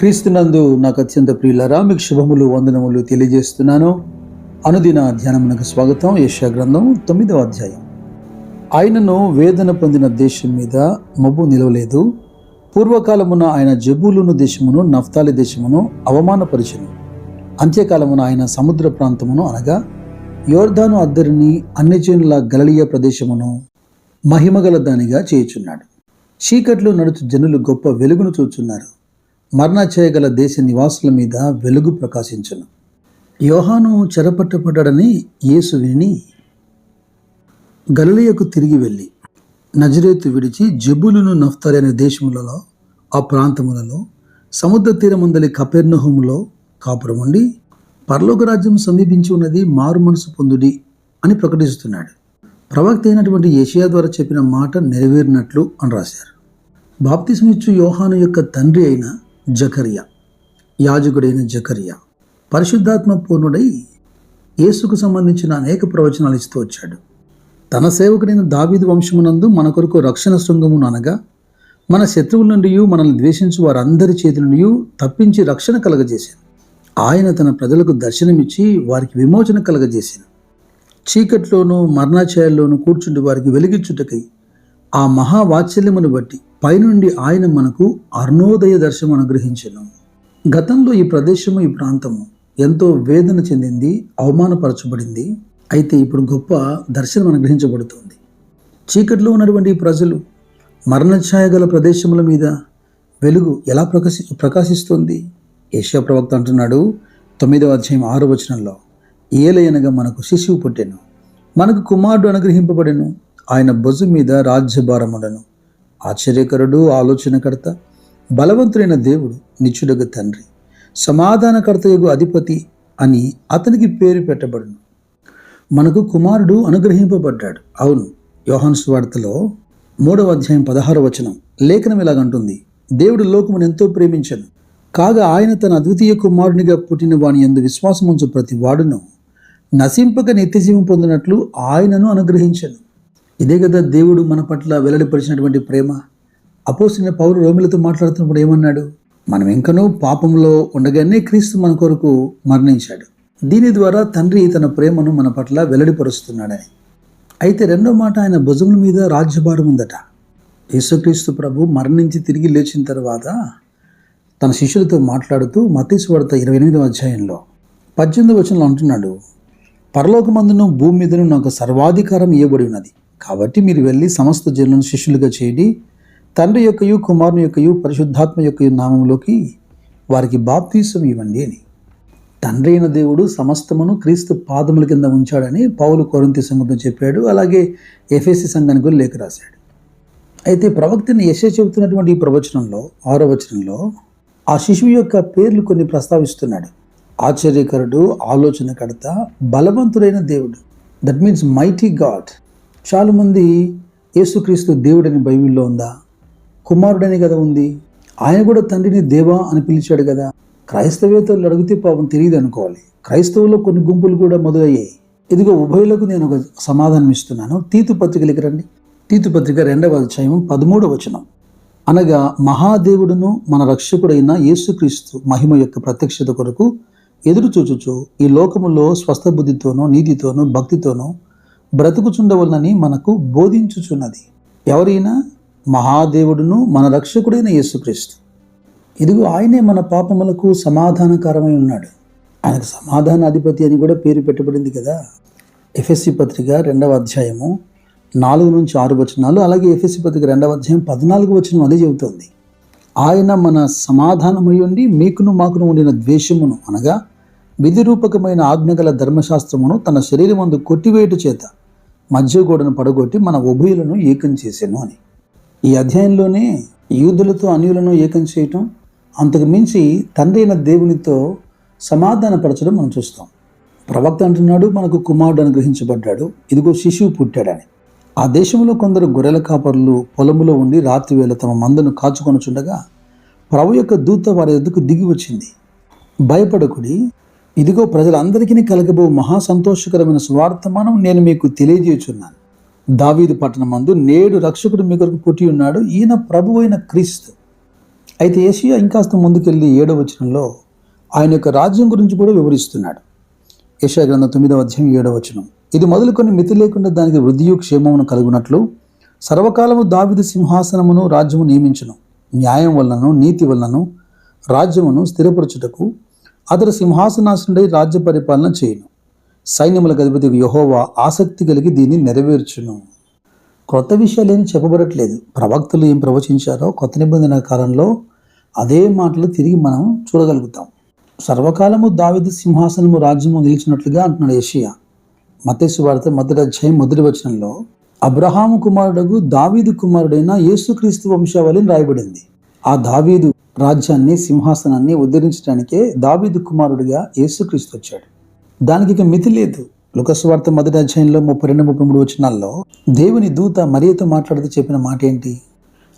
క్రీస్తునందు నాకు అత్యంత ప్రియులారా, మీకు శుభములు వందనములు తెలియజేస్తున్నాను. అనుదిన ధ్యానమునకు స్వాగతం. యెషయా గ్రంథం 9వ అధ్యాయం. ఆయనను వేదన పొందిన దేశం మీద మబ్బు నిలవలేదు. పూర్వకాలమున ఆయన జబూలూను దేశమును నఫ్తాలి దేశమును అవమానపరిచెను. అంత్యకాలమున ఆయన సముద్ర ప్రాంతమును అనగా యోర్దాను అద్దరిని అన్యజనుల గలిలయ ప్రదేశమును మహిమగల దానిగా చేయుచున్నాడు. చీకట్లో నడుచు జనులు గొప్ప వెలుగును చూచున్నారు. మరణ చేయగల దేశ నివాసుల మీద వెలుగు ప్రకాశించును. యోహాను చెరపట్టబడ్డాడని యేసు విని గలిలయకు తిరిగి వెళ్ళి నజరేతు విడిచి జబూలూను నఫ్తాలి అనే దేశములలో ఆ ప్రాంతములలో సముద్ర తీరమందలి కపెర్నహూములో కాపురముండి పరలోక రాజ్యం సమీపించి ఉన్నది, మారు మనసు పొందుడి అని ప్రకటిస్తున్నాడు. ప్రవక్త అయినటువంటి యెషయా ద్వారా చెప్పిన మాట నెరవేరినట్లు అని రాశారు. బాప్తిస్మిచ్చు యోహాను యొక్క తండ్రి అయిన జకర్యా, యాజకుడైన జకర్యా పరిశుద్ధాత్మ పూర్ణుడై యేసుకు సంబంధించిన అనేక ప్రవచనాలు ఇస్తూ వచ్చాడు. తన సేవకుడైన దావీదు వంశమునందు మన కొరకు రక్షణ శృంగమును అనగా మన శత్రువుల నుండి మనల్ని ద్వేషించు వారందరి చేతి నుండి తప్పించి రక్షణ కలగజేశాను. ఆయన తన ప్రజలకు దర్శనమిచ్చి వారికి విమోచన కలగజేశాను. చీకట్లోనూ మరణాఛాయల్లోనూ కూర్చుండి వారికి వెలిగించుటకై ఆ మహావాత్సల్యమును బట్టి పైనుండి ఆయన మనకు అరుణోదయ దర్శనం అనుగ్రహించెను. గతంలో ఈ ప్రదేశము, ఈ ప్రాంతము ఎంతో వేదన చెందింది, అవమానపరచబడింది. అయితే ఇప్పుడు గొప్ప దర్శనం అనుగ్రహించబడుతుంది. చీకట్లో ఉన్నటువంటి ప్రజలు మరణఛాయ గల ప్రదేశముల మీద వెలుగు ఎలా ప్రకాశిస్తుంది? యెషయా ప్రవక్త అంటున్నాడు 9వ అధ్యాయం 6వ వచనంలో, ఏలయనగా మనకు శిశువు పుట్టెను, మనకు కుమారుడు అనుగ్రహింపబడెను, ఆయన భుజం మీద రాజ్యభారములను. ఆశ్చర్యకరుడు, ఆలోచనకర్త, బలవంతుడైన దేవుడు, నిత్యుడగు తండ్రి, సమాధానకర్తయగు అధిపతి అని అతనికి పేరు పెట్టబడును. మనకు కుమారుడు అనుగ్రహింపబడ్డాడు. అవును, యోహాను సువార్తలో 3వ అధ్యాయం 16వ వచనం లేఖనం ఇలాగంటుంది, దేవుడు లోకమును ఎంతో ప్రేమించెను, కాగా ఆయన తన అద్వితీయ కుమారునిగా పుట్టిన వాని యందు విశ్వాసముంచు ప్రతి వాడును నశింపక నిత్యజీవం పొందినట్లు ఆయనను అనుగ్రహించెను. ఇదే కదా దేవుడు మన పట్ల వెల్లడిపరిచినటువంటి ప్రేమ. అపోస్తలుడైన పౌలు రోమీయులతో మాట్లాడుతున్నప్పుడు ఏమన్నాడు? మనం ఇంకనూ పాపంలో ఉండగానే క్రీస్తు మన కొరకు మరణించాడు. దీని ద్వారా తండ్రి తన ప్రేమను మన పట్ల వెల్లడిపరుస్తున్నాడని. అయితే రెండో మాట, ఆయన భుజముల మీద రాజ్యభారం ఉందట. యేసుక్రీస్తు ప్రభు మరణించి తిరిగి లేచిన తర్వాత తన శిష్యులతో మాట్లాడుతూ మత్తయి సువార్త 28వ అధ్యాయంలో 18వ వచనంలో అంటున్నాడు, పరలోకమందును భూమి మీదను నాకు సర్వాధికారం ఇవ్వబడి ఉన్నది, కాబట్టి మీరు వెళ్ళి సమస్త జనులను శిష్యులుగా చేయండి, తండ్రి యొక్కయు కుమారుని యొక్కయు పరిశుద్ధాత్మ యొక్కయు నామములోకి వారికి బాప్తీసం ఇవ్వండి అని. తండ్రి అయిన దేవుడు సమస్తమును క్రీస్తు పాదముల కింద ఉంచాడని పౌలు కొరింథీ సంఘంతో చెప్పాడు. అలాగే ఎఫెసీ సంఘానికి కూడా లేఖ రాశాడు. అయితే ప్రవక్తని యెషయా చెబుతున్నటువంటి ఈ ప్రవచనంలో 6వ వచనంలో ఆ శిశువు యొక్క పేర్లు కొన్ని ప్రస్తావిస్తున్నాడు. ఆశ్చర్యకరుడు, ఆలోచనకర్త, బలవంతుడైన దేవుడు. That means mighty God. చాలామంది యేసుక్రీస్తు దేవుడని బైబిల్లో ఉందా? కుమారుడని కదా ఉంది. ఆయన కూడా తండ్రిని దేవా అని పిలిచాడు కదా. క్రైస్తవేతరులు అడిగితే పాపం తెలియదు అనుకోవాలి. క్రైస్తవుల్లో కొన్ని గుంపులు కూడా మొదలయ్యాయి. ఇదిగో ఉభయులకు నేను ఒక సమాధానం ఇస్తున్నాను. తీతు పత్రికలకి రండి. తీతు పత్రిక 2వ అధ్యాయం 13వ వచనం, అనగా మహాదేవుడును మన రక్షకుడైన యేసుక్రీస్తు మహిమ యొక్క ప్రత్యక్షత కొరకు ఎదురు చూచుచు ఈ లోకములో స్వస్థ బుద్ధితోనూ నీతితోనూ భక్తితోనూ బ్రతుకుచుండవలనని మనకు బోధించుచున్నది. ఎవరైనా? మహాదేవుడును మన రక్షకుడైన యేసుక్రీస్తు. ఇదిగో ఆయనే మన పాపములకు సమాధానకరమై ఉన్నాడు. ఆయనకు సమాధాన అధిపతి అని కూడా పేరు పెట్టబడింది కదా. ఎఫెసీ పత్రిక 2వ అధ్యాయము 4 నుంచి 6 వచనాలు, అలాగే ఎఫెసీ పత్రిక 2వ అధ్యాయం 14వ వచనం అదే చెబుతోంది. ఆయన మన సమాధానమై ఉండి మీకును మాకును ఉండిన ద్వేషమును అనగా విధిరూపకమైన ఆజ్ఞగల ధర్మశాస్త్రమును తన శరీరమందు కొట్టివేయట చేత మధ్య గోడను పడగొట్టి మన ఉభయులను ఏకం చేసెను అని. ఈ అధ్యాయంలోనే యూదులతో అన్యులను ఏకం చేయటం, అంతకు మించి తండ్రి అయిన దేవునితో సమాధానపరచడం మనం చూస్తాం. ప్రవక్త అంటున్నాడు, మనకు కుమారుడు అనుగ్రహించబడ్డాడు, ఇదిగో శిశువు పుట్టాడని. ఆ దేశంలో కొందరు గొర్రెల కాపరులు పొలములో ఉండి రాత్రి వేళ తమ మందను కాచుకొనుచుండగా ప్రభు యొక్క దూత వారి ఎద్దుకు దిగి వచ్చింది. భయపడకుడి, ఇదిగో ప్రజలందరికీ కలగబో మహా సంతోషకరమైన సువార్తమానం నేను మీకు తెలియజేయుచున్నాను. దావీదు పట్టణమందు నేడు రక్షకుడు మీ కొరకు పుట్టి ఉన్నాడు, ఈయన ప్రభువైన క్రీస్తు. అయితే యేషయా ఇంకాస్త ముందుకెళ్ళి 7వ వచనంలో ఆయన యొక్క రాజ్యం గురించి కూడా వివరిస్తున్నాడు. యెషయా గ్రంథం 9వ అధ్యాయం 7వ వచనం, ఇది మొదలుకొని మితి లేకుండా దానికి వృద్ధియు క్షేమమును కలుగునట్లు సర్వకాలము దావీదు సింహాసనమును రాజ్యము నియమించును. న్యాయం వలనను నీతి వలనను రాజ్యమును స్థిరపరచుటకు అతడు సింహాసనాసనుడై రాజ్య పరిపాలన చేయును. సైన్యములకు అధిపతి యెహోవా ఆసక్తి కలిగి దీన్ని నెరవేర్చును. కొత్త విషయాలు ఏమి చెప్పబడట్లేదు. ప్రవక్తలు ఏం ప్రవచించారో కొత్త నిబంధన కాలంలో అదే మాటలు తిరిగి మనం చూడగలుగుతాం. సర్వకాలము దావీదు సింహాసనము రాజ్యము నిలిచినట్లుగా అంటున్నాడు యెషయా. మత్తయి సువార్త 1వ అధ్యాయం 1వ వచనంలో అబ్రహాము కుమారుడగు దావీదు కుమారుడైన యేసుక్రీస్తు వంశావళి రాయబడింది. ఆ దావీదు రాజ్యాన్ని సింహాసనాన్ని ఉద్ధరించడానికే దావీదు కుమారుడిగా యేసుక్రీస్తు వచ్చాడు. దానికి ఇక మితి లేదు. లూకా సువార్త 1వ అధ్యాయంలో 32-33 వచనాల్లో దేవుని దూత మరియతో మాట్లాడుతూ చెప్పిన మాట ఏంటి?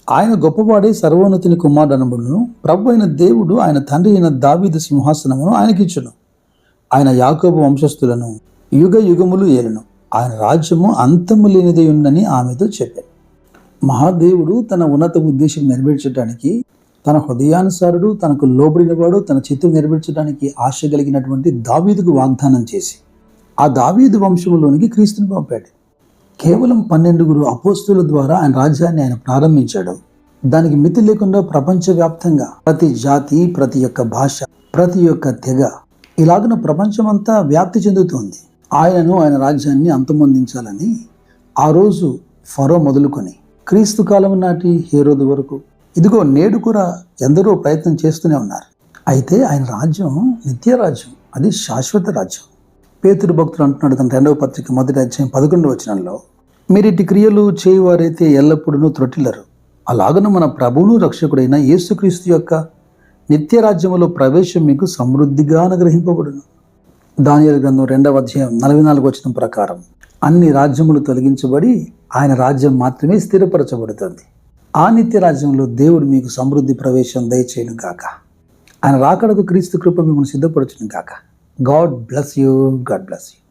ఆయన గొప్పవాడే సర్వోన్నతుని కుమారుడు అనబడును. ప్రభు అయిన దేవుడు ఆయన తండ్రి అయిన దావీదు సింహాసనమును ఆయనకిచ్చును. ఆయన యాకోబు వంశస్థులను యుగ యుగములు ఏలును. ఆయన రాజ్యము అంతము లేనిదై ఉందని ఆమెతో చెప్పాడు. మహాదేవుడు తన ఉన్నత ఉద్దేశం నెరవేర్చడానికి, తన హృదయానుసారుడు, తనకు లోబడినవాడు, తన చిత్తం నెరవేర్చడానికి ఆశ కలిగినటువంటి దావీదుకు వాగ్దానం చేసి ఆ దావీదు వంశంలోనికి క్రీస్తుని పంపాడు. కేవలం 12 అపోస్తుల ద్వారా ఆయన రాజ్యాన్ని ఆయన ప్రారంభించాడు. దానికి మితి లేకుండా ప్రపంచవ్యాప్తంగా ప్రతి జాతి, ప్రతి ఒక్క భాష, ప్రతి ఒక్క తెగ ఇలాగున ప్రపంచమంతా వ్యాప్తి చెందుతోంది. ఆయన రాజ్యాన్ని అంతమొందించాలని ఆ రోజు ఫరో మొదలుకొని క్రీస్తు కాలం నాటి హేరోదు వరకు, ఇదిగో నేడు కూడా ఎందరో ప్రయత్నం చేస్తూనే ఉన్నారు. అయితే ఆయన రాజ్యం నిత్య రాజ్యం, అది శాశ్వత రాజ్యం. పేతురు భక్తుడు అంటున్నాడు తన 2వ పత్రిక 1వ అధ్యాయం 11వ వచనంలో, మీరిటి క్రియలు చేయువారైతే ఎల్లప్పుడూ త్రొట్టిల్లరు. అలాగను మన ప్రభువును రక్షకుడైన యేసుక్రీస్తు యొక్క నిత్య రాజ్యములో ప్రవేశం మీకు సమృద్ధిగా అనుగ్రహింపబడును. దానియేలు గ్రంథం 2వ అధ్యాయం 44వ వచనం ప్రకారం అన్ని రాజ్యములు తొలగించబడి ఆయన రాజ్యం మాత్రమే స్థిరపరచబడుతుంది. ఆ నిత్య రాజ్యంలో దేవుడు మీకు సమృద్ధి ప్రవేశం దయచేయను గాక. ఆయన రాకడకు క్రీస్తు కృప మిమ్మల్ని సిద్ధపరచును గాక. God bless you. God bless you.